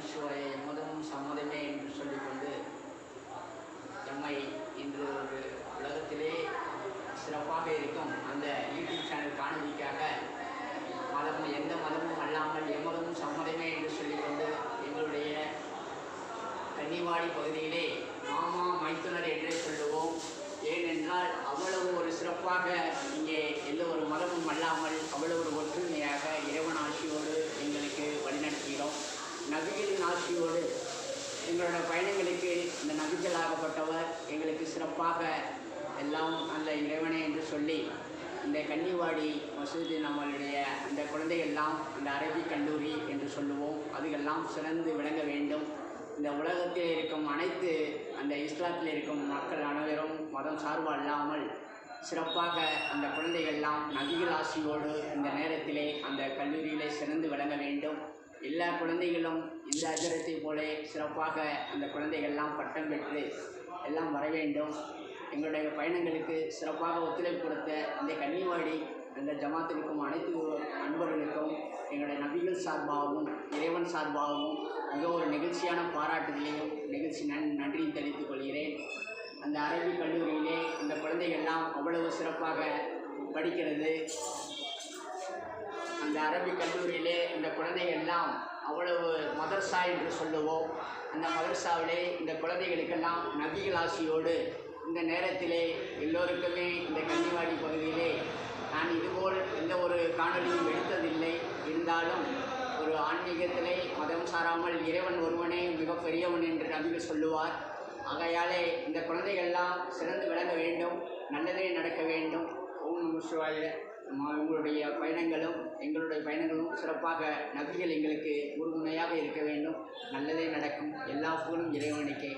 நமசிவாய எம்மதமும் சம்மதமே என்று சொல்லிக்கொண்டு எம்மை இன்று ஒரு உலகத்திலே சிறப்பாக இருக்கும் அந்த யூடியூப் சேனல் காணொலிக்காக மதமும் எந்த மதமும் அல்லாமல் எம்மதமும் சம்மதமே என்று சொல்லிக்கொண்டு எங்களுடைய கன்னிவாடி பகுதியிலே மாமா மைத்துனர் என்றே சொல்லுவோம். ஏனென்றால் அவ்வளவு ஒரு சிறப்பாக இங்கே எந்த ஒரு மதமும் அல்லாமல் அவ்வளவு ஒரு ஒற்றுமையாக இறைவன் ஆட்சியோடு எங்களுக்கு வழிநடத்துகிறோம். நபிகளின் ஆட்சியோடு எங்களோட பயணங்களுக்கு இந்த நபிகளாகப்பட்டவர் எங்களுக்கு சிறப்பாக எல்லாம் அந்த இறைவனே என்று சொல்லி இந்த கன்னிவாடி மசூதி நம்மளுடைய அந்த குழந்தைகள்லாம் அந்த அரபிக் கல்லூரி என்று சொல்லுவோம். அதுக்கெல்லாம் சிறந்து விளங்க வேண்டும். இந்த உலகத்தில் இருக்கும் அனைத்து அந்த இஸ்லாத்தில் இருக்கும் மக்கள் அனைவரும் மதம் சார்பு அல்லாமல் சிறப்பாக அந்த குழந்தைகள்லாம் நபிகள் ஆசியோடு இந்த நேரத்திலே அந்த கல்லூரியிலே சிறந்து விளங்க வேண்டும். எல்லா குழந்தைகளும் இந்த அஜரத்தை போல சிறப்பாக அந்த குழந்தைகள்லாம் பட்டம் பெற்று எல்லாம் வர வேண்டும். எங்களுடைய பயணங்களுக்கு சிறப்பாக ஒத்துழைப்பு கொடுத்த இந்த கன்னிவாடி அந்த ஜமாத்திற்கும் அனைத்து அன்பர்களுக்கும் எங்களுடைய நபிகள் சார்பாகவும் இறைவன் சார்பாகவும் மிக ஒரு நெகிழ்ச்சியான பாராட்டுகளையும் நன்றியும் தெரிவித்துக் கொள்கிறேன். அந்த அரபிக் கல்லூரியிலே இந்த குழந்தைகள்லாம் அவ்வளவு சிறப்பாக படிக்கிறது. அந்த அரபிக் கல்லூரியிலே இந்த குழந்தைகள்லாம் அவ்வளவு மதர்சா என்று சொல்லுவோம். அந்த மதர்சாவிலே இந்த குழந்தைகளுக்கெல்லாம் நபிகள் ஆசியோடு இந்த நேரத்திலே எல்லோருக்குமே இந்த கன்னிவாடி பகுதியிலே நான் இதுபோல் எந்த ஒரு காணொலியும் எடுத்ததில்லை. இருந்தாலும் ஒரு ஆன்மீகத்திலே மதம் சாராமல் இறைவன் ஒருவனே மிகப்பெரியவன் என்று நபிகள் சொல்லுவார். ஆகையாலே இந்த குழந்தைகள்லாம் சிறந்து விளங்க வேண்டும், நல்லதே நடக்க வேண்டும். ஓம் நம சிவாய. உங்களுடைய பயணங்களும் எங்களுடைய பயணங்களும் சிறப்பாக நபிகள் எங்களுக்கு உறுதுணையாக இருக்க வேண்டும். நல்லதே நடக்கும். எல்லா புகழும் இறைவனுக்கே.